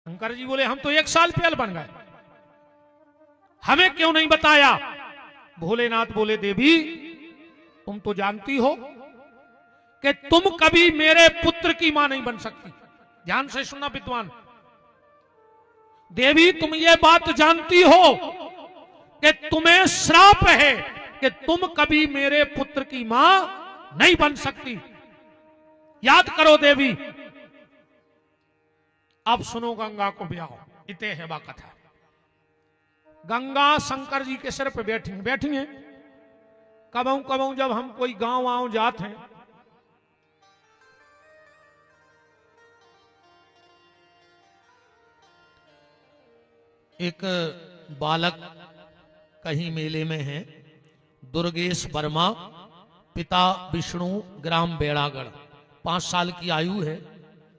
शंकर जी बोले हम तो 1 साल पहले बन गए, हमें क्यों नहीं बताया? भोलेनाथ बोले देवी तुम तो जानती हो कि तुम कभी मेरे पुत्र की मां नहीं बन सकती। ध्यान से सुनना विद्वान, देवी तुम ये बात जानती हो कि तुम्हें श्राप है कि तुम कभी मेरे पुत्र की मां नहीं बन सकती। याद करो देवी। अब सुनो गंगा को ब्याहो, इते है बा कथा। गंगा शंकर जी के सिर पे बैठी हैं। कबहू कबहू जब हम कोई गांव वाँव जाते हैं, एक बालक कहीं मेले में है, दुर्गेश वर्मा, पिता विष्णु, ग्राम बेड़ागढ़, 5 साल की आयु है।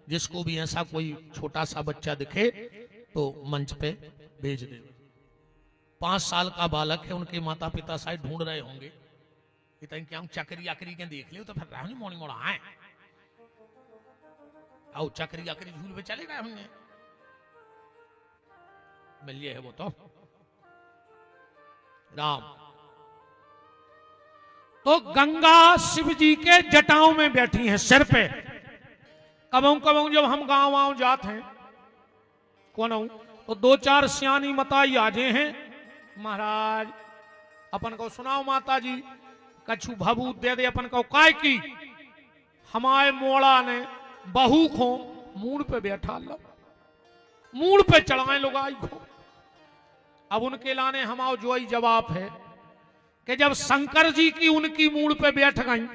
जिसको भी ऐसा कोई छोटा सा बच्चा दिखे तो मंच पे भेज दे। 5 साल का बालक है, उनके माता पिता शायद ढूंढ रहे होंगे, इतने क्या चक्री आकरी के देख ले तो फिर राहनी मोड़ी मोड़ा आए आओ चक्री आकरी झूल पे चले गए होंगे, मिलिए है वो तो राम। तो गंगा शिव जी के जटाओं में बैठी हैं, सिर पे। कबहू कबहू जब हम गांव वाँव जाते हैं कौन हूं तो 2-4 सियानी मताई आजे हैं, महाराज अपन को सुनाओ माता जी, कछु भभूत दे दे अपन को। काय की हमारे मोड़ा ने बहू को मूड पे बैठा लो, मूड पे चढ़ाए लोग आई को। अब उनके लाने हमारा जो ही जवाब है कि जब शंकर जी की उनकी मूड पे बैठ गई,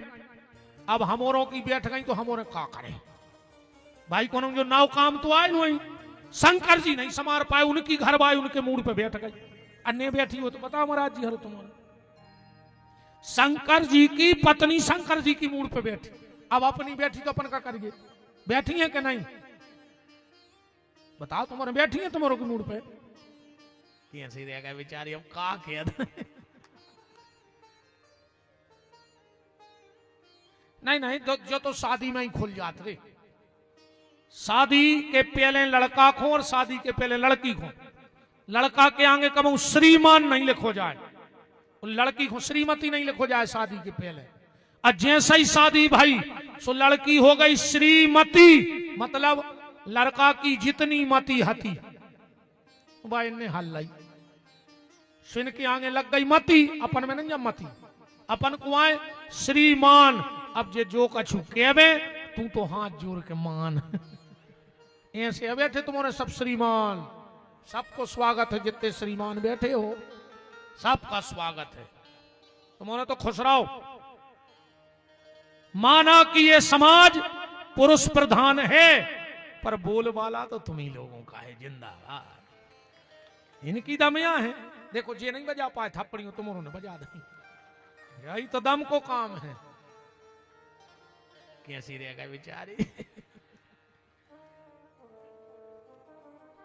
अब हमोरों की बैठ गई तो हमोरे क्या करें भाई? कौन जो नाव काम तो आए वही, शंकर जी नहीं समार पाए, उनकी घर बाई उनके मूड पे बैठ गई। अन्य बैठी हो तो बताओ महाराज जी, हर तुम्हारा शंकर जी की पत्नी शंकर जी की मूड पे बैठी, अब अपनी बैठी तो अपन का करिए? बैठी है कि नहीं बताओ? तुम्हारे बैठी है तुम्हारों की मूड पे कैसे रहेगा बेचारी? अब का खेद नहीं नहीं, जो तो शादी में ही खुल जाते रे। शादी के पहले लड़का को और शादी के पहले लड़की को, लड़का के आगे कब श्रीमान नहीं लिखो जाए, लड़की को श्रीमती नहीं लिखो जाए शादी के पहले। और जैसे ही शादी भाई सो लड़की हो गई श्रीमती, मतलब लड़का की जितनी मती हती भाई ने हल लाई, सुन के आगे लग गई मती, अपन में नहीं जब मती, अपन को आए श्रीमान। अब जे जो कछु कहवे तू तो हाथ जोड़ के मान ऐसे बैठे तुम्हारे सब श्रीमान, सबको स्वागत है, जितने श्रीमान बैठे हो सबका स्वागत है, तुम्हारे तो खुश रहो। माना कि ये समाज पुरुष प्रधान है, पर बोल वाला तो तुम ही लोगों का है। जिंदाबाद। इनकी दमिया है। देखो जे नहीं बजा पाए थप्पड़ियों तुम्हारों ने बजा दी, यही तो दम को काम है। कैसी रहेगा बेचारी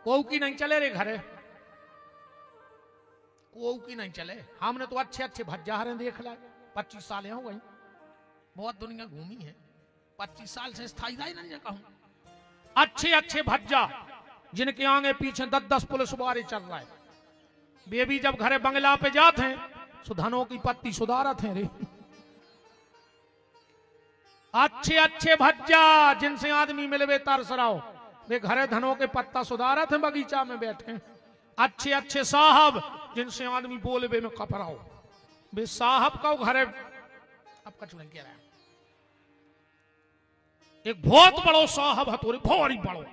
को की नहीं चले रे घरे, को की नहीं चले। हमने तो अच्छे अच्छे भज्जारे देख लाए, 25 साल हो गई, बहुत दुनिया घूमी है, 25 साल से स्थायी नहीं कहूं। अच्छे अच्छे भज्जा जिनके आगे पीछे 10-10 पुलिस वाले चल रहा है। बेबी जब घरे बंगला पे जाते हैं सुधनों की पत्ती सुधारत है रे। अच्छे अच्छे भज्जा जिनसे आदमी मिलवे तरस रहो, वे घरे धनों के पत्ता सुधारत है, बगीचा में बैठे। अच्छे अच्छे साहब जिनसे आदमी बोलबे में कपराओ, वे साहब का घरे अब कछ नहीं कह रहा है। एक बहुत बड़ो साहब हतोरे, भारी बड़ो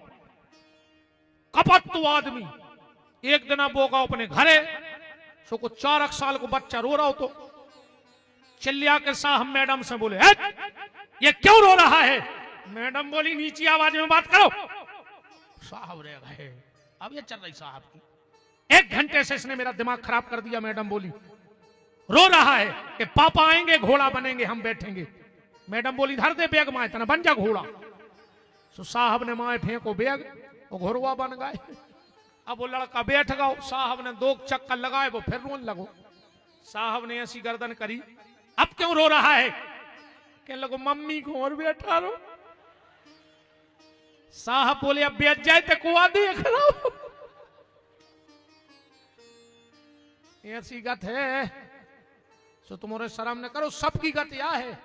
कपत्तु आदमी, एक दिन बोगा अपने घरे, सो को 4 साल को बच्चा रो रहा हो तो चिल्लिया के साहब मैडम से बोले ये क्यों रो रहा है? मैडम बोली नीची आवाज में बात करो। साहब रह गए, अब ये चल रही साहब की, 1 घंटे से इसने मेरा दिमाग खराब कर दिया। मैडम बोली रो रहा है कि पापा आएंगे घोड़ा बनेंगे हम बैठेंगे। मैडम बोली धर दे बैग माए तना बन जा घोड़ा। तो साहब ने माए फेंको बैग, वो घोड़वा बन गए। अब वो लड़का बैठ गया, साहब ने 2 चक्कर लगाए, वो फिर रोने लगो। साहब ने ऐसी गर्दन करी, अब क्यों रो रहा है? कहने लगो मम्मी को और बैठा रो। साहब बोले अब बेच जाए तो कुआ देख लो। ऐसी गत है सो तुम्हारे शर्म न करो, सबकी गत या है।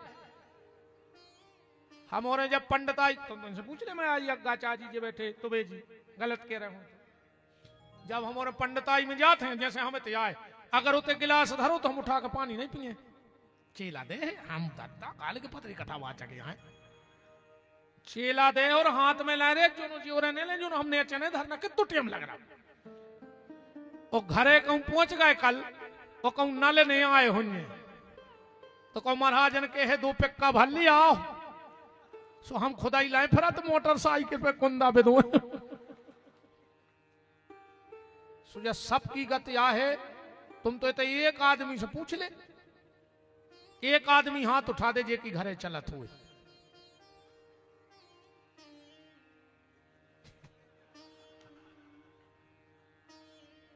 हमारे जब पंडित आई तो तुमसे पूछ ले, मैं आई अग्गा चाची जी बैठे तो जी गलत कह रहे हो। जब हमारे पंडिताई में जाते हैं जैसे हमें तो आए, अगर उते गिलास धरो तो हम उठा के पानी नहीं पिए। चेला दे हम दत्ता काल के पत्री कथा वाचक यहाँ चेला दे और हाथ में ला रहे जो जोरे ने ले जो हमने चने धरना कितना टाइम लग रहा। वो घरे कहूं पहुंच गए कल, वो कहूं नाले नहीं आए होंगे तो कहूं महाराजन के है 2 पिक्का भर लिया आओ। सो हम खुदाई लाए फिर तो मोटरसाइकिल पे कुंदा पे दो। सुजा सबकी गत या है। तुम तो एक आदमी से पूछ ले, एक आदमी हाथ उठा दे जे की घरे चलत हुए।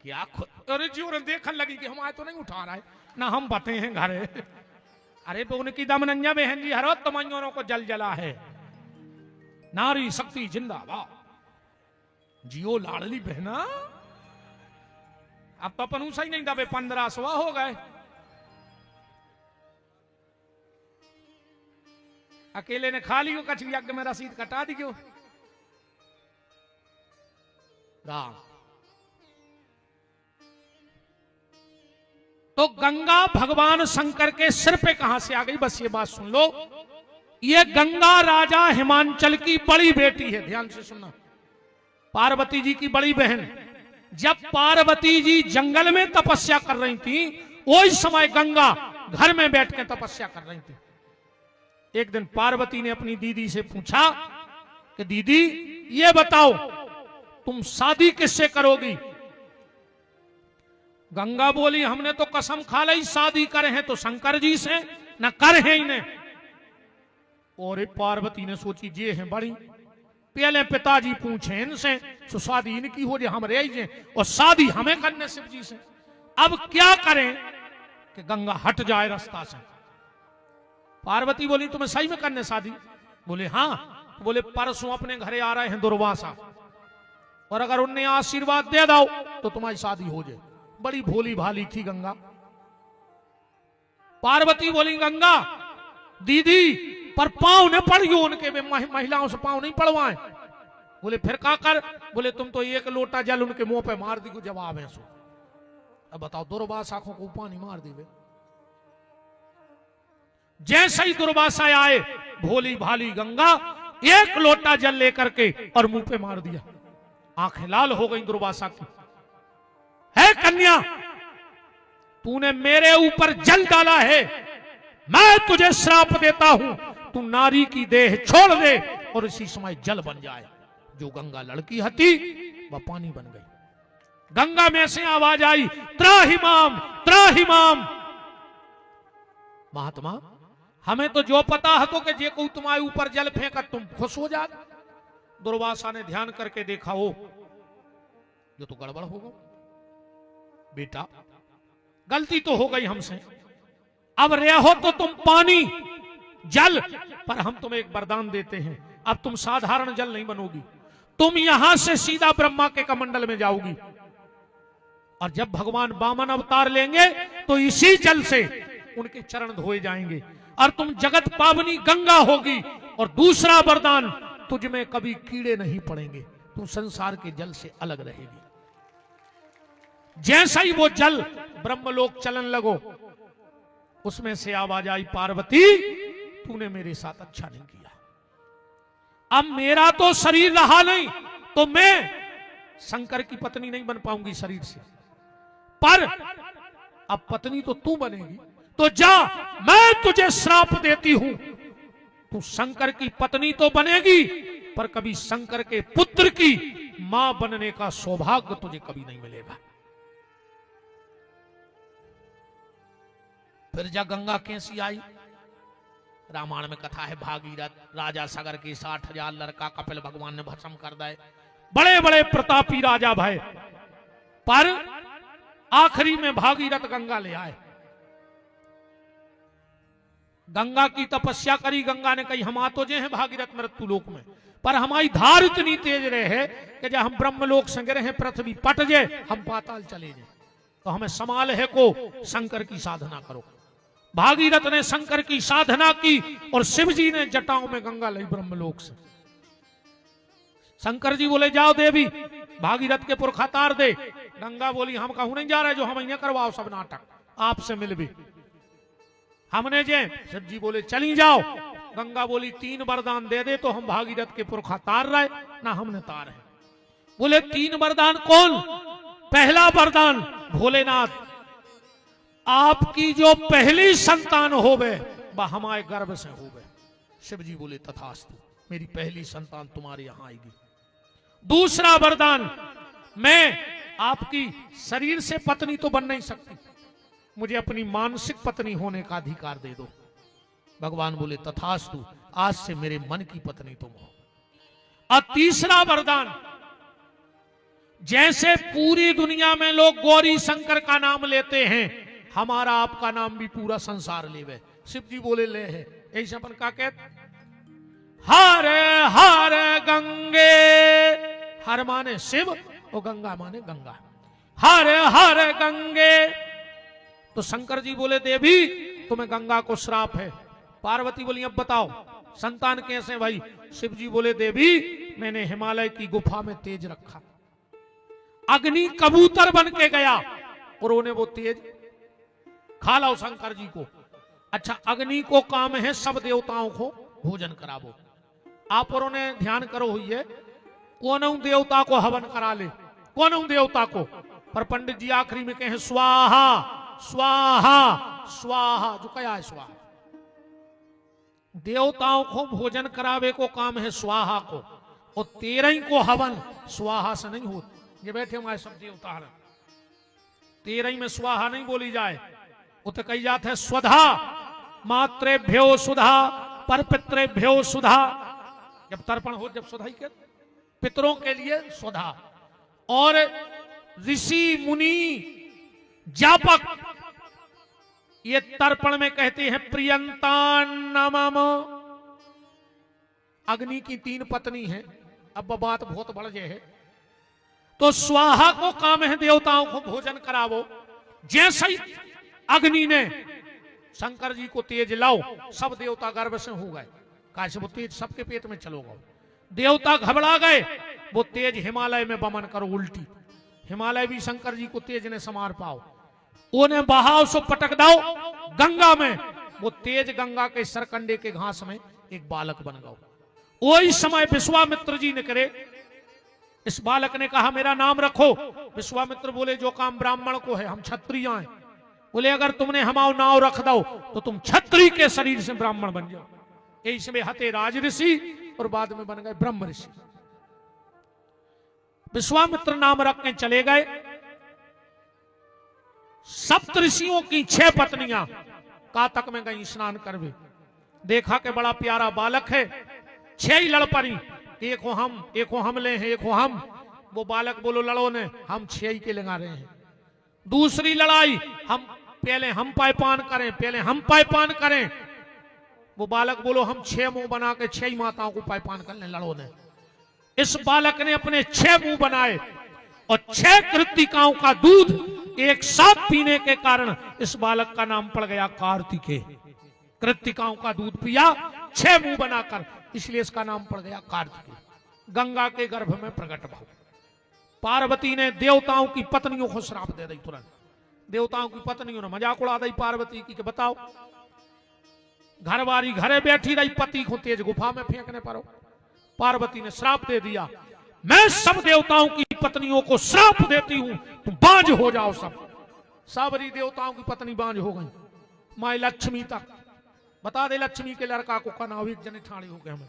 क्या अरे जी और देखने लगी कि हम आए तो नहीं उठा रहा है ना हम बते हैं घरे। अरे तो उनकी दमनंजा बहन जी हर तमंजों को जल जला है। नारी शक्ति जिंदाबाद। जियो लाडली बहना। अब तो अपन उसा ही नहीं दबे 1500 हो गए। अकेले ने खा लियो कचरी यज्ञ में रसीद कटा दी क्यों राम। तो गंगा भगवान शंकर के सिर पे कहां से आ गई, बस ये बात सुन लो। ये गंगा राजा हिमांचल की बड़ी बेटी है, ध्यान से सुनना। पार्वती जी की बड़ी बहन। जब पार्वती जी जंगल में तपस्या कर रही थी, वही समय गंगा घर में बैठ के तपस्या कर रही थी। एक दिन पार्वती ने अपनी दीदी से पूछा कि दीदी ये बताओ तुम शादी किससे करोगी। गंगा बोली हमने तो कसम खा ली शादी करे हैं तो शंकर जी से, न कर है इन्हें। और पार्वती ने सोची जे हैं बड़ी, पहले पिताजी पूछे इनसे तो शादी इनकी हो जाए हम रह जाए और शादी हमें करने शिव जी से। अब क्या करें कि गंगा हट जाए रास्ता से। पार्वती बोली तुम्हें सही में करने शादी। बोले हाँ। बोले परसों अपने घरे आ रहे हैं दुर्वासा, और अगर उनने आशीर्वाद दे दो तो तुम्हारी शादी हो जाए। बड़ी भोली भाली थी गंगा। पार्वती बोली गंगा दीदी पर पांव न पड़ियो उनके, महिलाओं से पांव नहीं पड़वाए। बोले फिर क्या कर। बोले तुम तो 1 लोटा जल उनके मुंह पे मार दी को जवाब है सो। अब बताओ दुर्वासा आंखों को पानी मार दी वे। जैसे ही दुर्वासा आए भोली भाली गंगा 1 लोटा जल लेकर के और मुंह पे मार दिया। आंखें लाल हो गई दुर्वासा की। है कन्या तूने मेरे ऊपर जल डाला है, मैं तुझे श्राप देता हूं तू नारी की देह छोड़ दे और इसी समय जल बन जाए। जो गंगा लड़की हती वह पानी बन गई। गंगा में से आवाज आई त्राहिमाम त्राहिमाम। महात्मा हमें तो जो पता है तो कि जे को तुम्हारे ऊपर जल फेंका तुम खुश हो जा। दुर्वासा ने ध्यान करके देखा हो जो तो गड़बड़ होगा बेटा, गलती तो हो गई हमसे। अब रहो तो तुम पानी जल, पर हम तुम्हें एक वरदान देते हैं। अब तुम साधारण जल नहीं बनोगी, तुम यहां से सीधा ब्रह्मा के कमंडल में जाओगी। और जब भगवान वामन अवतार लेंगे तो इसी जल से उनके चरण धोए जाएंगे और तुम जगत पावनी गंगा होगी। और दूसरा वरदान तुझ में कभी कीड़े नहीं पड़ेंगे, तू संसार के जल से अलग रहेगी। जैसा ही वो जल ब्रह्मलोक चलन लगो, उसमें से आवाज आई पार्वती तूने मेरे साथ अच्छा नहीं किया। अब मेरा तो शरीर रहा नहीं तो मैं शंकर की पत्नी नहीं बन पाऊंगी शरीर से, पर अब पत्नी तो तू बनेगी। तो जा मैं तुझे श्राप देती हूं, तू शंकर की पत्नी तो बनेगी पर कभी शंकर के पुत्र की मां बनने का सौभाग्य तुझे कभी नहीं मिलेगा। फिर जब गंगा कैसी आई, रामायण में कथा है भागीरथ राजा सागर के 60,000 लड़का कपिल भगवान ने भस्म कर दिए। बड़े बड़े प्रतापी राजा भय, पर आखिरी में भागीरथ गंगा ले आए। गंगा की तपस्या करी, गंगा ने कही हम आ तो जे हैं भागीरथ मृत्यु लोक में, पर हमारी धार इतनी तेज रहे कि जब हम ब्रह्मलोक से गिरे हैं पृथ्वी पट जाए, हम पाताल चले जाए, तो हमें समाल है को शंकर की साधना करो। भागीरथ ने शंकर की साधना की और शिव जी ने जटाओं में गंगा लाई ब्रह्मलोक से। शंकर जी बोले जाओ देवी भागीरथ के पुरखा तार दे। गंगा बोली हम कहूं नहीं जा रहे, जो हम इन्हें करवाओ सब नाटक, आपसे मिल भी हमने जे। शिव जी बोले चली जाओ। गंगा बोली 3 वरदान दे दे तो हम भागीरथ के पुरखा तार रहे ना हमने तार है। बोले 3 वरदान कौन? पहला वरदान भोलेनाथ, आपकी जो पहली संतान होवे वह हमारे गर्भ से होवे। शिव जी बोले तथास्तु, मेरी पहली संतान तुम्हारे यहां आएगी। दूसरा वरदान, मैं आपकी शरीर से पत्नी तो बन नहीं सकती, मुझे अपनी मानसिक पत्नी होने का अधिकार दे दो। भगवान बोले तथास्तु, आज से मेरे मन की पत्नी तुम हो। और तीसरा वरदान, जैसे पूरी दुनिया में लोग गौरी शंकर का नाम लेते हैं, हमारा आपका नाम भी पूरा संसार लेवे। शिव जी बोले ले है। ऐसे अपन का कहते, हर हर गंगे, हर माने शिव और गंगा माने गंगा, हर हर गंगे। तो शंकर जी बोले देवी तुम्हें गंगा को श्राप है। पार्वती बोली अब बताओ संतान कैसे भाई? शिव जी बोले देवी मैंने हिमालय की गुफा में तेज रखा, अग्नि कबूतर बन के गया और उन्हें वो तेज खा लाओ शंकर जी को। अच्छा, अग्नि को काम है सब देवताओं को भोजन करावो। आप और उन्हें ध्यान करो हुई है, कौन देवता को हवन करा ले, कौन देवता को? पर पंडित जी आखिरी में कहे स्वाहा स्वाहा स्वाहा, जो क्या है स्वाहा? देवताओं को भोजन करावे को काम है स्वाहा को, और 13 को हवन स्वाहा से नहीं होता। ये बैठे हमारे सब देवता है, 13 में स्वाहा नहीं बोली जाए, वो तो कही जाते है स्वधा, मात्रेभ्यो सुधा, पर पितृभ्यो सुधा। जब तर्पण हो, जब सुधा ही के पितरों के लिए सुधा, और ऋषि मुनि जापक ये तर्पण में कहते हैं प्रियंतान्नमम। अग्नि की 3 पत्नी है, अब बात बहुत बढ़ गई है। तो स्वाहा को काम है देवताओं को भोजन करावो। जैसे ही अग्नि ने शंकर जी को तेज लाओ, सब देवता गर्भ से हो गए, कैसे वो तेज सबके पेट में चलो गो। देवता घबरा गए, वो तेज हिमालय में बमन करो उल्टी। हिमालय भी शंकर जी को तेज ने समार पाओ, उन्हें बहाव सो पटक दाओ गंगा में। वो तेज गंगा के सरकंडे के घास में एक बालक बन गया। वही समय विश्वामित्र जी ने करे, इस बालक ने कहा मेरा नाम रखो। विश्वामित्र बोले जो काम ब्राह्मण को है, हम क्षत्रिय हैं। बोले अगर तुमने हमारा नाम रख दो तो तुम क्षत्रिय के शरीर से ब्राह्मण बन जाओ। इसमें हते राज ऋषि और बाद में बन गए ब्रह्म ऋषि। विश्वामित्र नाम रख के चले गए। सप्त ऋषियों की 6 पत्नियां कातक में गई स्नान करवे। देखा कि बड़ा प्यारा बालक है, 6 ही लड़ पड़ी, एक हो हम ले हैं, एक हो हम। वो बालक बोलो लड़ो ने, हम 6 ही के लगा रहे हैं। दूसरी लड़ाई, हम पहले हम पायपान करें, पहले हम पायपान करें। वो बालक बोलो हम 6 मुंह बना के 6 ही माताओं को पायपान कर ले, लड़ो ने। इस बालक ने अपने 6 मुंह बनाए और 6 कृतिकाओं का दूध एक साथ पीने के कारण इस बालक का नाम पड़ गया कार्तिकेय। कृतिकाओं का दूध पिया 6 मुंह बनाकर, इसलिए इसका नाम पड़ गया कार्तिकेय। गंगा के गर्भ में प्रकट भाव। पार्वती ने देवताओं की पत्नियों को श्राप दे दी तुरंत। देवताओं की पत्नियों ने मजाक उड़ा दी पार्वती की कि बताओ घरवारी घरे बैठी रही, पति को तेज गुफा में फेंकने पर। पार्वती ने श्राप दे दिया, मैं सब देवताओं की पत्नियों को श्राप देती हूं, तुम बांझ हो जाओ। सब सावरी देवताओं की पत्नी बांझ हो गई, माई लक्ष्मी तक। बता दे लक्ष्मी के लड़का को का नाम, एक जने ठाणे हो गए हमें,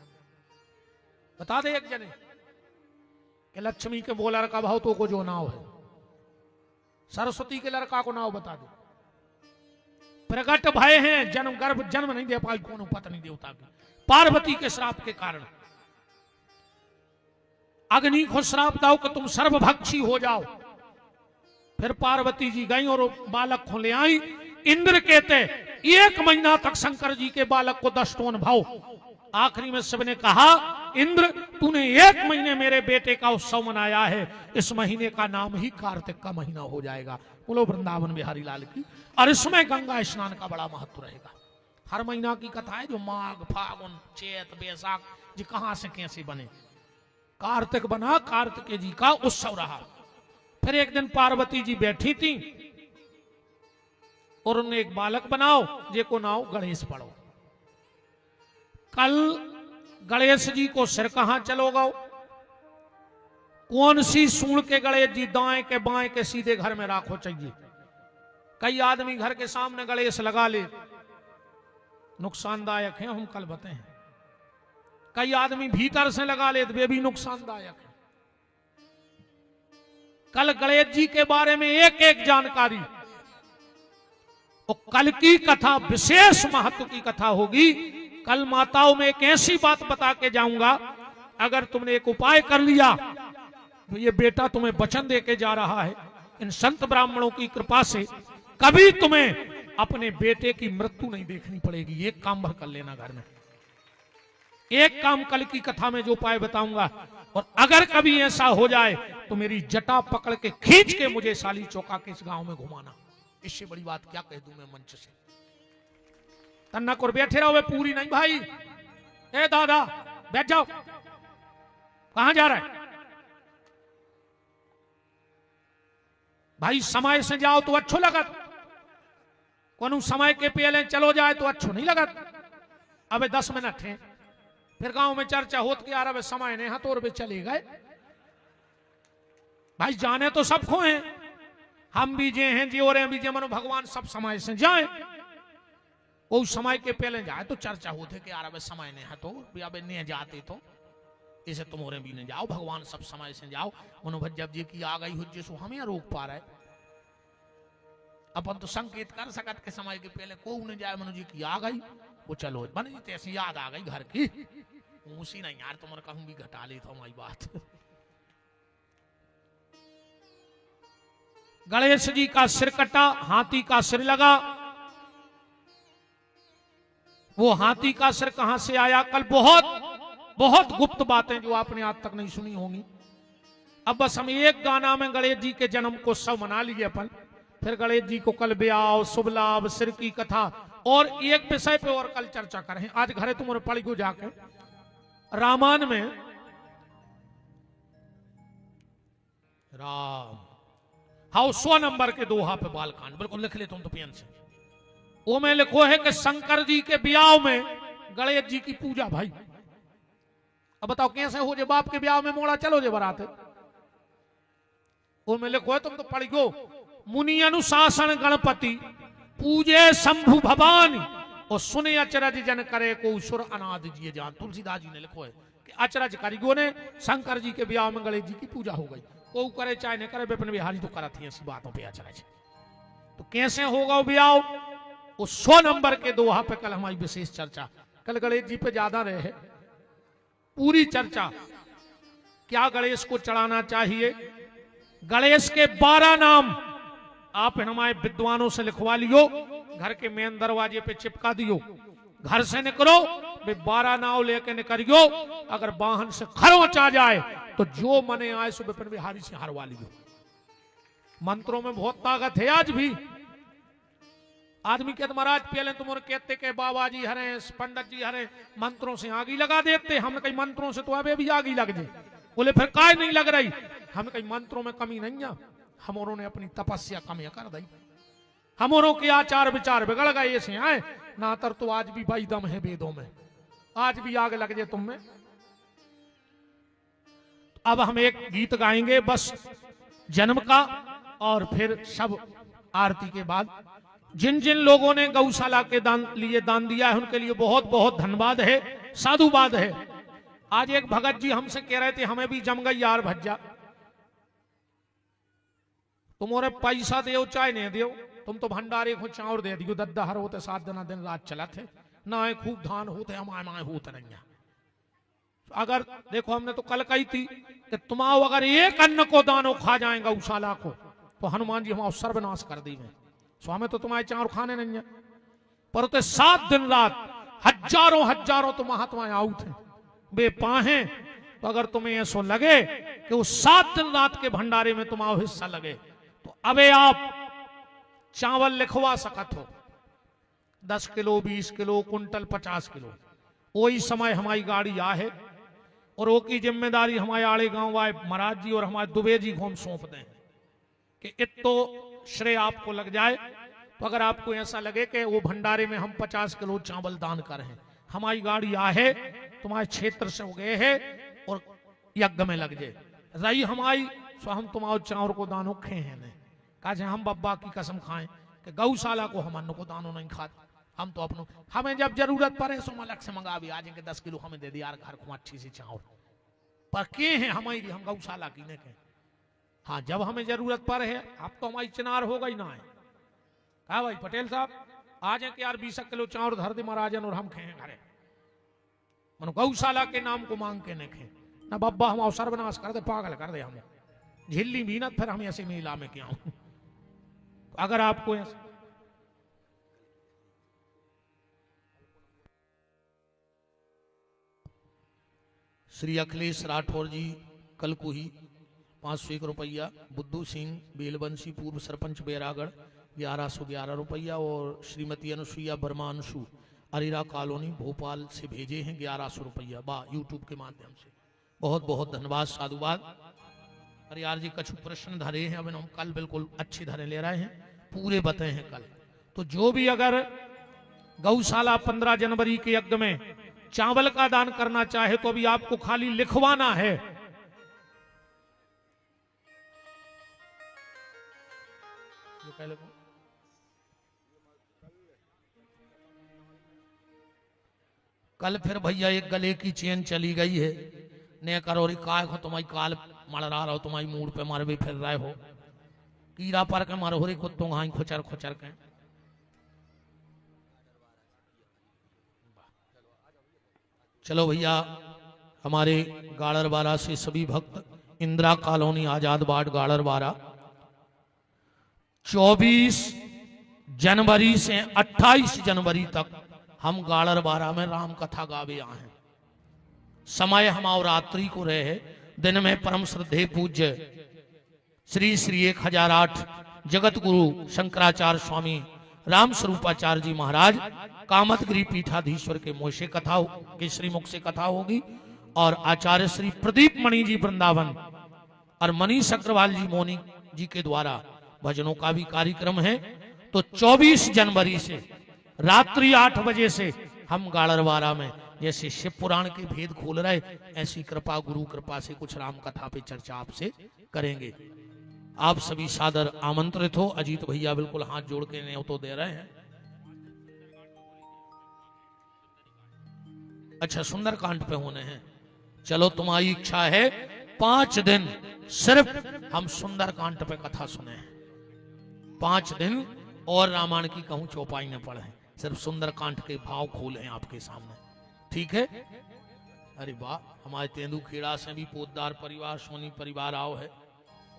बता दे एक जने कि लक्ष्मी के वो लड़का भाव तो को जो नाव है। सरस्वती के लड़का को नाव बता दे। प्रकट भय हैं, जन्म गर्भ जन्म नहीं दे पाई कौन पत्नी देवता की, पार्वती के श्राप के कारण। अग्नि को श्राप दाओ कि तुम सर्वभक्षी हो जाओ। फिर पार्वती जी गई और बालक को ले आई। इंद्र कहते 1 महीना तक शंकर जी के बालक को 10 टन भाव। आखिरी में शिव ने कहा इंद्र तूने 1 महीने मेरे बेटे का उत्सव मनाया है, इस महीने का नाम ही कार्तिक का महीना हो जाएगा। बोलो वृंदावन बिहारी लाल की। और इसमें गंगा स्नान का बड़ा महत्व रहेगा। हर महीना की कथा है जो माघ फागुन चैत बैसाख जी कहां से कैसे बने, कार्तिक बना, कार्तिक जी का उत्सव रहा। फिर एक दिन पार्वती जी बैठी थी और उन्हें एक बालक बनाओ जेको नाव गणेश पढ़ो। कल गणेश जी को सिर कहां चलो गो, कौन सी सूंड के गणेश जी दाएं के बाएं के सीधे घर में राखो चाहिए। कई आदमी घर के सामने गणेश लगा ले, नुकसानदायक है, हम कल बताएं। कई आदमी भीतर से लगा ले, वे भी नुकसानदायक है। कल गणेश जी के बारे में एक एक जानकारी, और कल की कथा विशेष महत्व की कथा होगी। कल माताओं में एक ऐसी बात बता के जाऊंगा, अगर तुमने एक उपाय कर लिया तो ये बेटा तुम्हें वचन दे के जा रहा है, इन संत ब्राह्मणों की कृपा से कभी तुम्हें अपने बेटे की मृत्यु नहीं देखनी पड़ेगी। एक काम भर कर लेना घर में, एक काम कल की कथा में जो उपाय बताऊंगा, और अगर कभी ऐसा हो जाए तो मेरी जटा पकड़ के खींच के मुझे साली चौका के इस गांव में घुमाना। इससे बड़ी बात क्या कह दूं मैं मंच से। तन्ना को बैठे रहो, वे पूरी नहीं भाई। ए दादा बैठ जाओ, कहां जा रहा है भाई? समय से जाओ तो अच्छो लगत, कोनो समय के पहले चलो जाए तो अच्छो नहीं लगत। अबे 10 मिनट है, फिर गांव में चर्चा होत कि यार अबे समय नहीं हतोर पे चले गए। भाई जाने तो सबको हैं, हम भी जे हैं जी और भी जे, मनो भगवान सब समय से जाए। वो समय के पहले जाए तो चर्चा होते कि यार अबे समय नहीं है तो अबे नहीं जाते तो इसे तुम और भी नहीं जाओ, भगवान सब समय से जाओ। मनो भज्जब जी की आ गई हुज्जे सो हमें रोक पा रहा है। अपन तो संकेत कर सकत के समय के पहले को नहीं जाए, मनो जी की आ गई वो चलो बन जी ऐसी याद आ गई घर की, उसी नहीं यार तुम्हारे कहूं भी घटा ले तो हमारी बात। गणेश जी का सिर कटा, हाथी का सिर लगा। वो हाथी का सिर कहां से आया, कल बहुत गुप्त बातें जो आपने आज तक नहीं सुनी होंगी। अब बस हम एक गाना में गणेश जी के जन्म को सब मना लिए अपन, फिर गणेश जी को कल ब्याह, शुभ लाभ, सिर की कथा और एक विषय पे और कल चर्चा करें। आज घरे तुम पढ़ी को जाके रामायण में राम हाउ 100 नंबर के दोहा पे बालकांड बिल्कुल लिख ले तुम तो पेन से। वो में लिखो है कि शंकर जी के ब्याह में गणेश जी की पूजा। भाई अब बताओ कैसे हो जे बाप के ब्याह में मोड़ा चलो जे बरात। वो में लिखो है तुम तो पढ़ी गो, मुनि अनुशासन गणपति पूजे शंभु भवानी और सुने अचरज जन करे को सुर अनाद जी जान। तुलसीदास जी ने लिखो है कि अचरज कारीगो ने शंकर जी के ब्याह में गणेश जी की पूजा हो गई। को करे चाहे न करे, विपिन बिहारी तो करत ही ऐसी बातों पे अचरज। तो कैसे होगा वो ब्याह, वो 100 नंबर के दोहा पे कल हमारी विशेष चर्चा। कल गणेश जी पे ज्यादा रहे पूरी चर्चा, क्या गणेश को चढ़ाना चाहिए। गणेश के 12 नाम आप हमारे विद्वानों से लिखवा लियो, घर के मेन दरवाजे पे चिपका दियो। घर से निकलो वे 12 नाव लेके निकलियो, अगर वाहन से खरोच आ जाए तो जो मने आए सो विपिन बिहारी से हरवा लियो। मंत्रों में बहुत ताकत है। आज भी आदमी कहते महाराज पहले तुम कहते के बाबा जी हरे पंडित जी हरे मंत्रों से आगी लगा देते, हम कई मंत्रों से तो अबे भी आगी लग जाए। बोले फिर काय नहीं लग रही, हम कई मंत्रों में कमी नहीं है, हमोरों ने अपनी तपस्या कमी कर दी, हमोरों के आचार विचार बिगड़ गए ऐसे आए ना। तर तो आज भी भाई दम है वेदों में, आज भी आग लग जाए तुम में। अब हम एक गीत गाएंगे बस जन्म का, और फिर सब आरती के बाद जिन जिन लोगों ने गौशाला के लिए दान दिया है उनके लिए बहुत बहुत धन्यवाद है, साधुवाद है। आज एक भगत जी हमसे कह रहे थे हमें भी जम गई यार भज्जा, तुम और पैसा दो चाहे नहीं दो, तुम तो भंडारे को चाउर दे दियो। दद्दहर होते 7 दिन रात चला थे ना, खूब धान होते हमारे होते नहीं। अगर देखो हमने तो कल कही थी कि तुम आओ अगर एक अन्न को दानो खा जाएगा गौशाला को तो हनुमान जी हमारा सर्वनाश कर देंगे। स्वामी तो तुम्हारे चाउर खाने नहीं है, पर 7 दिन रात हजारों हजारों तो महात्मा आउट थे। वे पाहे तो अगर तुम्हें ऐसा लगे कि वो 7 दिन रात के भंडारे में तुम्हारा हिस्सा लगे तो अबे आप चावल लिखवा सकत हो 10 किलो 20 किलो कुंटल 50 किलो। वही समय हमारी गाड़ी आ है और वो की जिम्मेदारी हमारे आड़े गांव वाले महाराज जी और हमारे दुबे जी को हम सौंप दें कि इतो श्रेय आपको लग जाए। तो अगर आपको ऐसा लगे कि वो भंडारे में हम 50 किलो चावल दान करें, हमारी गाड़ी आ है तुम्हारे क्षेत्र से हो गए है और यज्ञ में लग जाए रही हमारी, सो हम तुम्हारे चावल को दानो खे हैं नहीं कहा हम बब्बा की कसम खाएं कि गौशाला को हम अन्न को दानो नहीं खाते। हम तो अपनों हमें जब जरूरत पड़े सो अलग से मंगा भी आज 10 किलो हमें दे दिया घर को अच्छी सी चावल पर के हैं हमारी, हम गौशाला की ने के। हाँ जब हमें जरूरत पड़े है अब तो हमारी चिनार हो गई ना है कहा भाई पटेल साहब आ जाए कि यार 20 किलो चावल धर दे महाराजन और हम खे घरे मन गौशाला के नाम को मांग के ने खे ना बब्बा हम सर्वनाश कर दे पागल कर दे हम झिल्ली मीनत फिर हम ऐसे मिला में क्या हूं। अगर आपको ऐसा श्री अखिलेश राठौर जी कलकुही 501 रुपया, बुद्धू सिंह बेलबंसी पूर्व सरपंच बैरागढ़ 1111 रुपया और श्रीमती अनुसुईया वर्मा अंशु अरेरा कॉलोनी भोपाल से भेजे हैं 1100 रुपया बा यूट्यूब के माध्यम से। बहुत बहुत धन्यवाद साधुवाद। अरे यार जी कछु प्रश्न धरे हैं अब हम कल बिल्कुल अच्छे धरे ले रहे हैं पूरे बताए हैं कल। तो जो भी अगर गौशाला 15 जनवरी के यज्ञ में चावल का दान करना चाहे तो अभी आपको खाली लिखवाना है। कल फिर भैया एक गले की चेन चली गई है ने करो काय हो तुम्हारी काल मर रहा हो तुम्हारी मूड पे मारे भी फिर रहे हो कीड़ा पर के मारो हो रही कुत्तों हाई खुचर खुचर के। चलो भैया हमारे गाड़रवाड़ा से सभी भक्त इंदिरा कॉलोनी आजाद वार्ड गाड़रवाड़ा 24 जनवरी से 28 जनवरी तक हम गाड़रवाड़ा में राम कथा गावे आए हैं। समय हमारा रात्रि को रहे दिन में परम श्रद्धेय पूज्य श्री श्री 1008 जगत गुरु शंकराचार्य स्वामी राम स्वरूपाचार्य जी महाराज कामतगिरी पीठाधीश्वर के मुंह से कथा के श्रीमुख से कथा होगी और आचार्य श्री प्रदीप मणि जी वृंदावन और मनीष अग्रवाल जी मोनी जी के द्वारा भजनों का भी कार्यक्रम है। तो 24 जनवरी से रात्रि 8 बजे से हम गाड़रवाड़ा में जैसे शिव पुराण के भेद खोल रहे ऐसी कृपा गुरु कृपा से कुछ राम कथा पे चर्चा आपसे करेंगे। आप सभी सादर आमंत्रित हो। अजीत भैया बिल्कुल हाथ जोड़ के न्योतो दे रहे हैं। अच्छा सुंदरकांड पे होने हैं। चलो तुम्हारी इच्छा है 5 दिन सिर्फ हम सुंदरकांड पे कथा सुने 5 दिन और रामायण की कहूं चौपाई न पढ़े सिर्फ सुंदरकांड के भाव खोले हैं आपके सामने ठीक है। अरे वाह हमारे तेंदू खेड़ा से भी पोतदार परिवार सोनी परिवार आओ है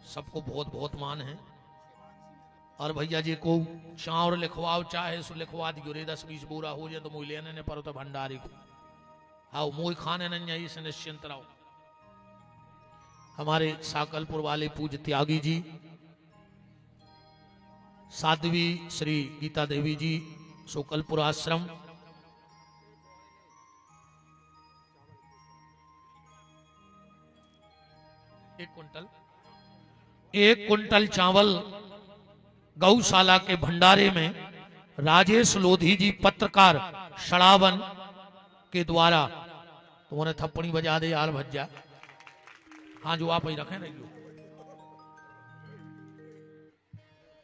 सबको बहुत बहुत मान है। और भैया जी को चावल लिखवाओ चाहे सो लिखवा दियो रे 10-20 बोरा हो जाए तो मुझे लेने ने पर तो भंडारी को आओ मोई खाने नहीं आई से निश्चिंत रहो। हमारे साकलपुर वाले पूज्य त्यागी जी साध्वी श्री गीता देवी जी सोकलपुर आश्रम एक कुंटल चावल गौशाला के भंडारे में राजेश लोधी जी पत्रकार शरावन के द्वारा तुम्हारे थप्पड़ी बजा दे यार भज्जा। हाँ जो आप ही रखे नहीं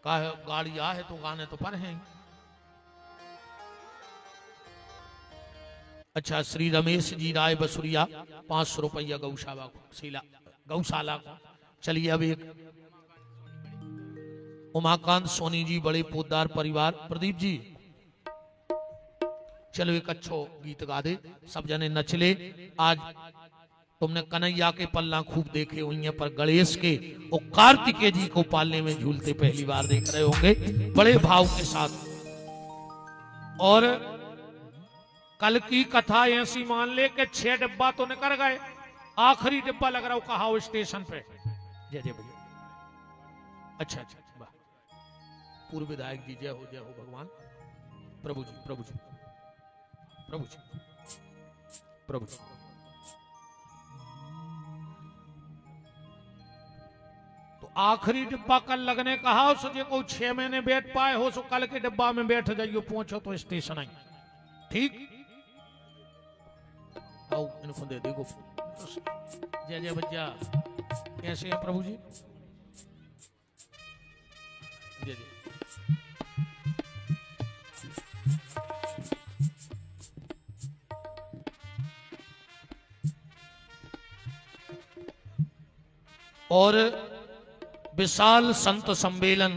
का गाड़ी आ है तो गाने तो पर हैं। अच्छा श्री रमेश जी राय बसुरिया 500 रुपया गौशाला को। चलिए अब एक उमाकांत सोनी जी बड़े पोतदार परिवार प्रदीप जी चलो एक अच्छो गीत गा दे सब जने नचले। आज तुमने कन्हैया के पल्ला खूब देखे हुई हैं पर गणेश के और कार्तिकेय जी को पालने में झूलते पहली बार देख रहे होंगे बड़े भाव के साथ। और कल की कथा ऐसी मान ले कि 6 डिब्बा तो निकल गए, आखिरी डिब्बा लग रहा हो कहा हो स्टेशन पे। जय जय भैया। अच्छा अच्छा वाह, पूर्व विधायक जी जय हो भगवान। प्रभु जी प्रभु जी प्रभु जी प्रभु जी। तो आखिरी डिब्बा कल लगने कहा, सोचे को 6 महीने बैठ पाए हो, सो कल के डिब्बा में बैठ जाइयो, पहुंचो तो स्टेशन आई। ठीक, आओ इनको दे देखो। जय जय भैया, कैसे हैं प्रभु जी? जय जय। और विशाल संत सम्मेलन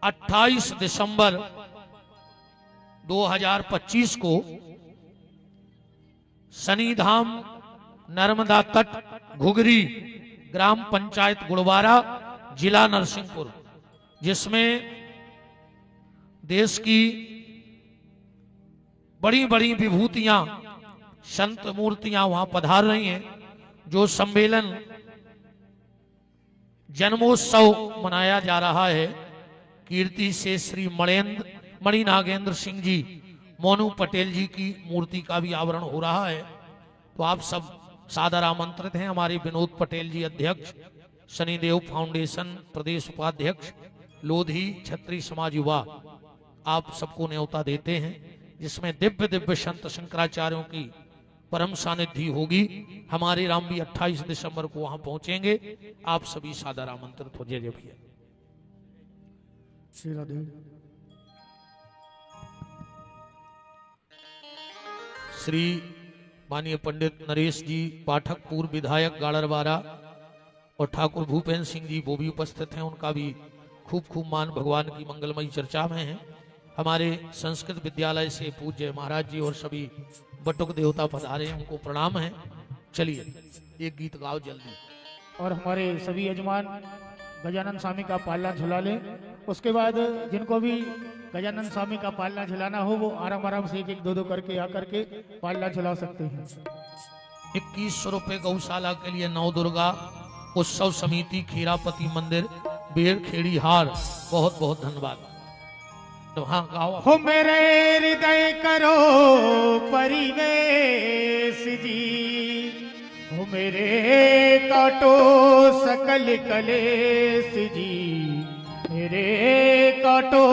28 दिसंबर 2025 को शनिधाम नर्मदा तट घुघरी ग्राम पंचायत गुड़वारा जिला नरसिंहपुर, जिसमें देश की बड़ी बड़ी विभूतियां संत मूर्तियां वहां पधार रही हैं। जो सम्मेलन जन्मोत्सव मनाया जा रहा है, कीर्ति से श्री मणि नागेंद्र सिंह जी मोनू पटेल जी की मूर्ति का भी आवरण हो रहा है। तो आप सब सादर आमंत्रित हैं। हमारे विनोद पटेल जी अध्यक्ष, शनिदेव फाउंडेशन प्रदेश उपाध्यक्ष, लोधी क्षत्रिय समाज युवा, आप सबको न्योता देते हैं, जिसमें दिव्य दिव्य संत शंकराचार्यों की परम सानिध्य होगी। हमारे राम भी 28 दिसंबर को वहां पहुंचेंगे। आप सभी सादर आमंत्रित हो। जय जय भैया। श्री माननीय पंडित नरेश जी पाठक, पूर्व विधायक गाड़रवारा, और ठाकुर भूपेंद्र सिंह जी वो भी उपस्थित हैं। उनका भी खूब खूब मान भगवान की मंगलमयी चर्चा में है। हमारे संस्कृत विद्यालय से पूज्य महाराज जी और सभी बटुक देवता पधारे हैं, उनको प्रणाम है। चलिए एक गीत गाओ जल्दी। और हमारे सभी यजमान गजानन स्वामी का पालना झुला लें। उसके बाद जिनको भी गजानन स्वामी का पालना झुलाना हो, वो आराम आराम से एक एक दो दो करके आकर के पालना झुला सकते हैं। 2100 रुपए गौशाला के लिए नव दुर्गा उत्सव समिति खीरापति मंदिर बेर खेड़ी हार, बहुत बहुत धन्यवाद। तो हाँ गाओ। हो मेरे हृदय करो परिवेश जी, हो मेरे काटो सकल कलेश जी, मेरे काटो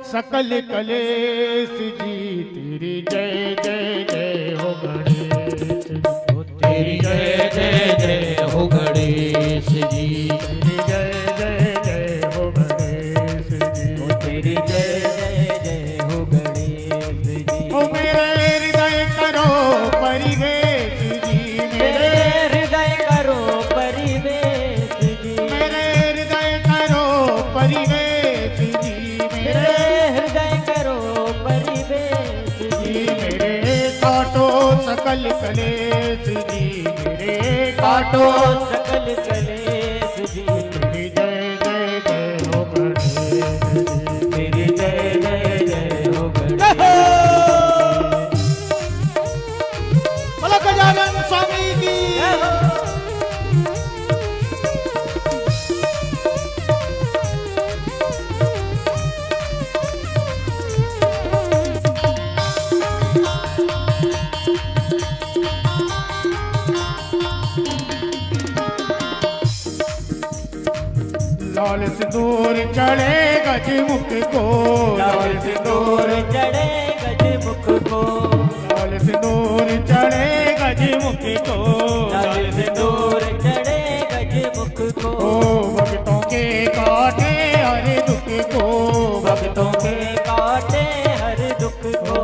सकल कलेश जी। तेरी जय जय जय हो गणेश जी, तेरी जय जय जय हो गणेश जी, तेरी जय जय जय हो गणेश जी, तेरी जय जय जय हो गणेश जी। हो मेरे हृदय करो परिवेश जी, मेरे हृदय करो परिवेश जी, मेरे हृदय करो परिवेश जी, मेरे हृदय करो परिवेश जी, मेरे काटो सकल कलेश जी, मेरे काटो सकल कलेश जी। तेरी जय जय जय हो गणेश जी, तेरी जय जय जय हो गणेश। बोलो गजानन स्वामी की। लाल सिंदूर चढ़े गजमुख को, लाल सिंदूर चढ़े गजमुख को, लाल सिंदूर चढ़े गजमुख को, लाल सिंदूर चढ़े गजमुख को, ओ भक्तों के काटे हर दुख को, भक्तों के काटे हर दुख को।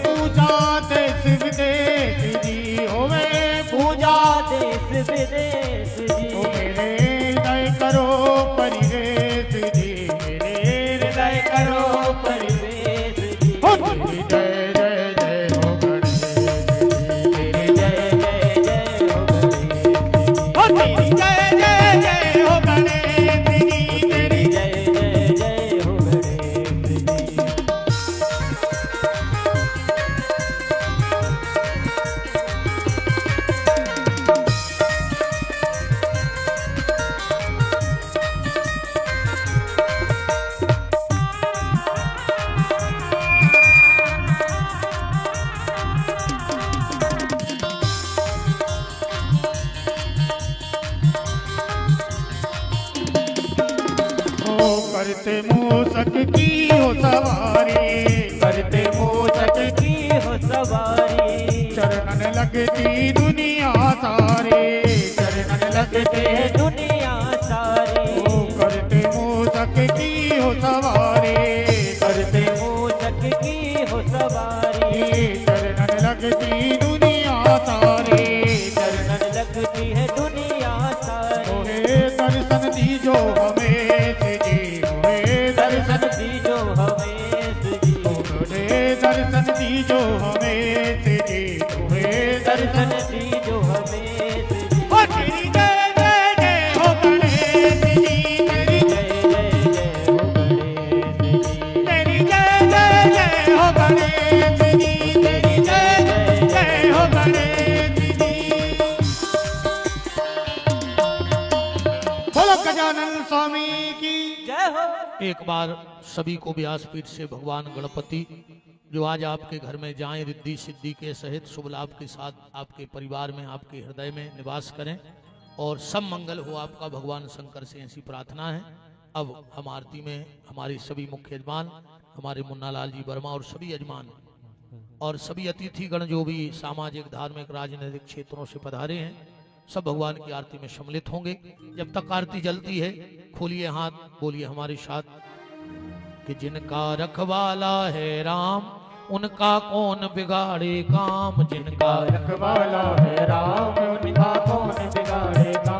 पूजा देश विदेश जी होवे, पूजा देश विदेश जी, ओ मेरे हृदय करो परिवेश जी, मेरे हृदय करो परिवेश जी। हो तेरी जय जय जय हो गणेश जी, तेरी जय जय जय करते मूसक की हो सवारी, करते मूसक की हो सवारी, चरणन लगती दुनिया सारे, चरणन लगते दुनिया सारी, ओ करते मूसक की हो सवारी, करते मूसक की हो सवारी, चरणन लगती दुनिया सारे, चरणन लगती है दुनिया सारी, ओहे दर्शन दीजो हमें जी, ओहे दर्शन दीजो हमें जी, ओहे दर्शन दीजो हमें जी, ओहे दर्शन दीजो हमें जी। ओ तेरी जय जय जय हो गणेश जी, तेरी जय जय जय हो गणेश जी, तेरी जय जय जय हो गणेश जी, तेरी जय जय जय हो गणेश जी। बोलो गजानन स्वामी की। जय हो। एक बार सभी को व्यासपीठ से भगवान गणपति जो आज आपके घर में जाएं रिद्धि सिद्धि के सहित शुभ लाभ के साथ आपके परिवार में आपके हृदय में निवास करें और सब मंगल हो आपका भगवान शंकर से ऐसी प्रार्थना है। अब हम आरती में हमारे सभी मुख्य यजमान हमारे मुन्नालाल जी वर्मा और सभी यजमान और सभी अतिथिगण जो भी सामाजिक धार्मिक राजनीतिक क्षेत्रों से पधारे हैं सब भगवान की आरती में सम्मिलित होंगे। जब तक आरती जलती है खोलिए हाथ, बोलिए हमारे साथ कि जिनका रखवाला है राम उनका कौन बिगाड़े काम, जिनका रखवाला है राम उनका कौन बिगाड़ेगा,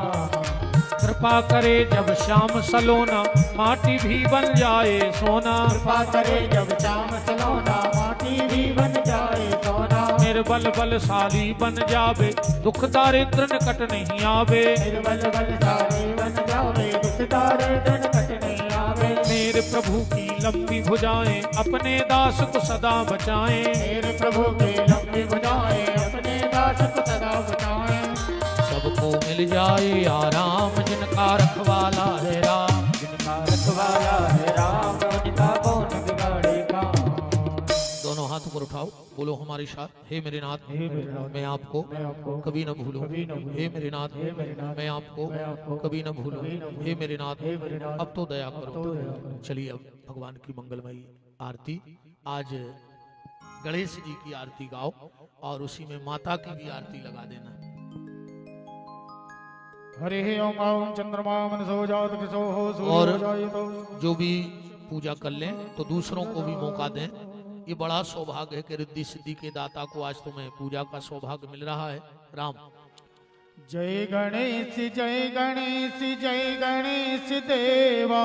कृपा करे जब श्याम सलोना माटी भी बन जाए सोना, कृपा करे जब श्याम सलोना माटी भी बन जाए सोना, निर्बल बलशाली बन जावे दुख दारिद्र निकट नहीं आवे, निर्बल बलशाली बन जावे दुख दारिद्र निकट नहीं आवे, मेरे प्रभु की लंबी भुजाएं अपने दास को सदा बचाएं, मेरे प्रभु के लंबी भुजाएं अपने दास को सदा बचाएं, सबको मिल जाए आराम जिनका रखवाला है राम, जिनका रखवाला है राम उनका कौन बिगाड़ेगा। दोनों हाथ ऊपर उठाओ, बोलो हमारे साथ, हे मेरे नाथ मैं आपको कभी न भूलूं, हे मेरे नाथ मैं आपको कभी न भूलूं, हे मेरे नाथ अब तो दया करो। चलिए अब भगवान की मंगलमयी आरती, आज गणेश जी की आरती गाओ और उसी में माता की भी आरती लगा देना। हरे ओम ओम चंद्रमा मनसो जात कृसो हो और सूर्यो जायतो। जो भी पूजा कर लें तो दूसरों को भी मौका दें। ये बड़ा सौभाग्य है कि रिद्धि सिद्धि के दाता को आज तुम्हें पूजा का सौभाग्य मिल रहा है। राम जय गणेश जय गणेश जय गणेश देवा,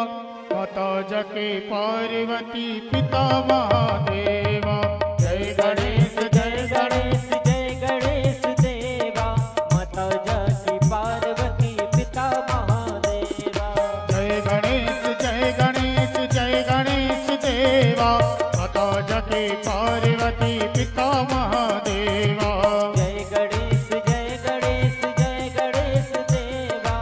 माता जके पार्वती पिता महादेवा, जय गणेश जय गणेश जय गणेश देवा, माता जकी पार्वती पिता महादेवा, जय गणेश जय गणेश जय गणेश देवा, माता जके पार्वती पिता महादेवा, जय गणेश जय गणेश जय गणेश देवा,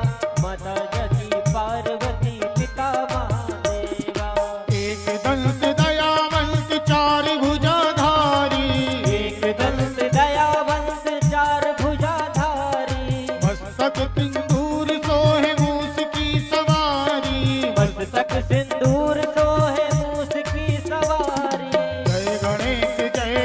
माता जकी पार्वती पिता महादेवा, एक दंत दयावंत चार भुजाधारी, एक दंत दयावंत चार भुजाधारी, मस्तक सिंदूर सोहे मूस की सवारी, मस्तक सिंदूर सोहे मूस की सवारी, जय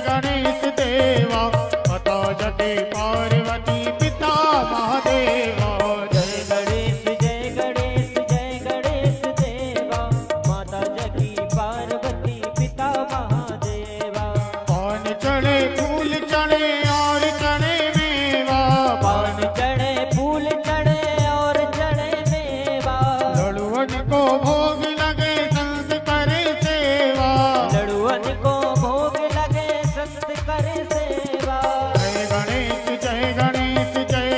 गणेश देवा, माता जके पार्वती पिता महादेवा, जय गणेश जय गणेश देवा, माता जकी पार्वती पिता महादेवा, पान चढ़े फूल चढ़े और चढ़े मेवा, पान चढ़े फूल चढ़े और चढ़े मेवा, लड़ुअन को भोग लगे संत करे सेवा, लड़ुअन को भोग लगे संत करे सेवा, जय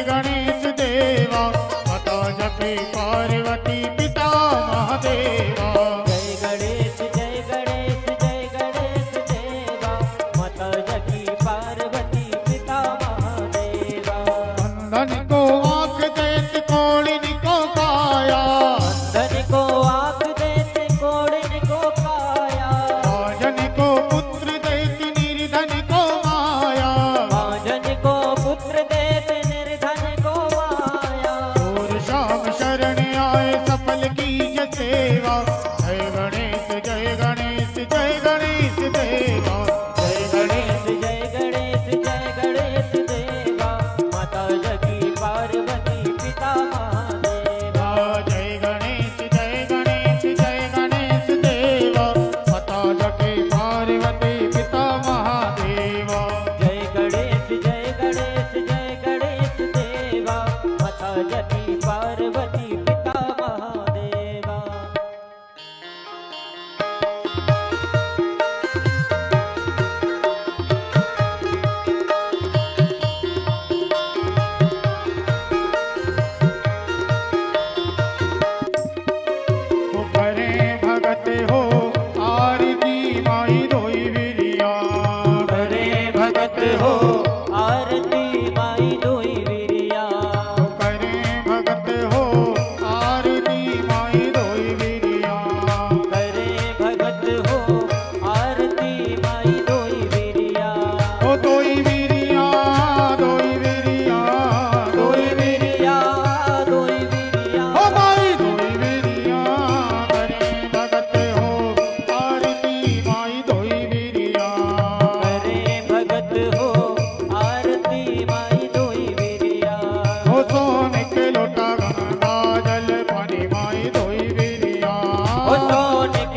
गणेश देवा, माता जके पार्वती पिता महादेवा, जय गणेश देवा, माता जकी पार्वती पिता महादेवा, धन को आंख देत कोड़िन को काया, धन को आँख देते कोड़िन को काया, राजन को पुत्र देत निर्धन को माया, महाजन को पुत्र देते निर्धन को माया, और शाम शरण आए सफल की सेवा,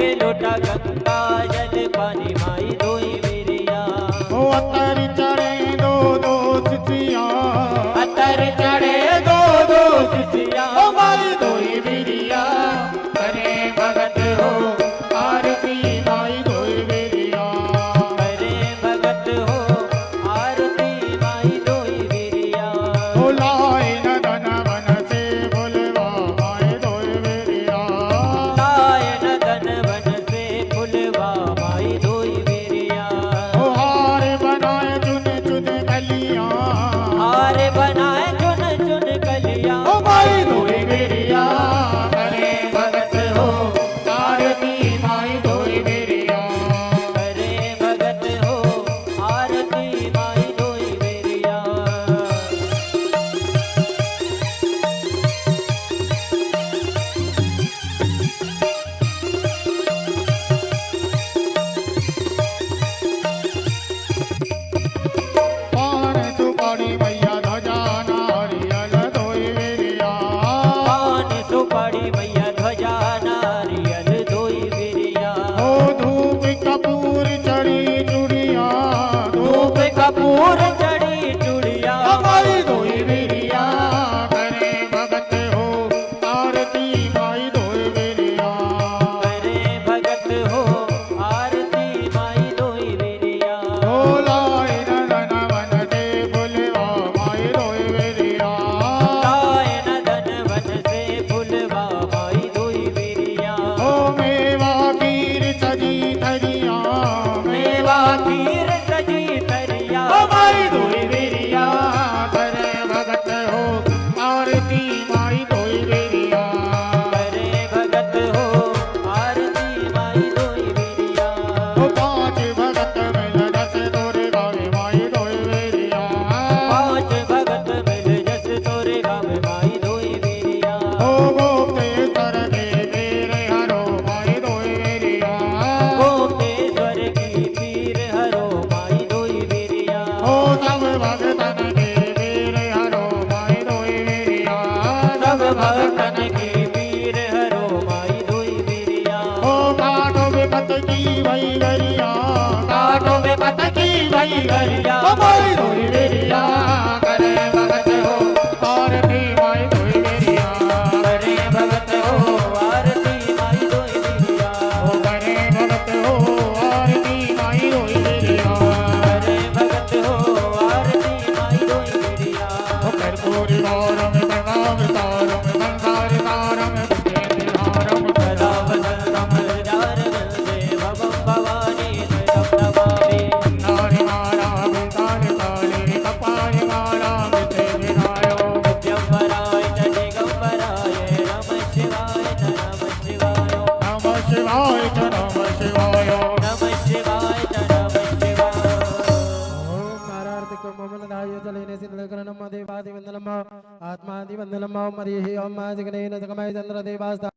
के लोटा गंगा जल पानी माई धोई बिरिया ओ अतर चढ़े दो दो चिचिया अतर चढ़े दो दो चिचिया ओ माई धोई बिरिया करे भगत हो आरती माई धोई बिरिया करे भगत हो आरती माई धोई बिरिया ओ लाए न धन वन से बोलवा माई धोई बिरिया लायन धन वन से फुलवा माई धोई बिरिया ओ हार बनाए चुन चुन कलियां हार बनाए चुन चुन कलिया ओ माई धोई बिरिया करे भगत हो आरती माई धोई बिरिया करे भगत हो आरती माई धोई बिरिया पान सुपारी मैया ध्वजा नारियल धोई बिरिया पान सुपारी मैया ध्वजा नारियल धोई बिरिया ओ धूप कपूर चढ़ी चूड़िया धूप कपूर चढ़ी चूड़िया माई धोई बिरिया करे भगत हो आरती माई धोई बिरिया करे भगत हो आरती माई धोई बिरिया ओ लाए न धन वन से बुलवा माई धोई बिरिया लायन धन वन से फुलवा माई धोई बिरिया ओ मेवा खीर सजी थरिया मेवा खीर सजी तरिया ओ माई धोई बिरिया करे भगत हो आरती माई धोई बिरिया करे भगत हो आरती माई धोई बिरिया ओ पांच भगत मिल दस तोरे गावे माई धोई बिरिया पांच भगत मिल जस तोरे गावे माई धोई बिरिया ओ गोपेश्वर के तेरे हरो माई धोई बिरिया गोपेश्वर की तीर हरो माई धोई बिरिया ओ सब भगतन के तेरे हरो माई धोई बिरिया सब भगतन के वीर हरो माई धोई बिरिया ओ काटो बेपत की भई गरिया काटो बेपत की भई गरिया ओ माई धोई बिरिया करे भगत हो आरती माई धोई बिरिया करे भगत हो आरती माई धोई बिरिया ओ करे भगत हो आरती माई धोई बिरिया करे भगत हो आरती माई धोई बिरिया ओ कर्पूरी वारम गंगाम तारम संसार तारम विजय हारम सदा वदनम जार वंदे भवं भवानी द्वयं नमामि नारी मारा वितान काले कपाल मारा विजय विनायो दिगंबराय च दिगंबराय नमः शिवाय च नमः शिवाय नमः शिवाय च नमः शिवाय नमः शिवाय च नमः शिवाय ओम नारायण ममनदाय जलेने सिद्धकरणम देवादिवंदनम आत्मादिवंदनम मरिहि ओम माजिगनेन सकमय चंद्र देवास्ता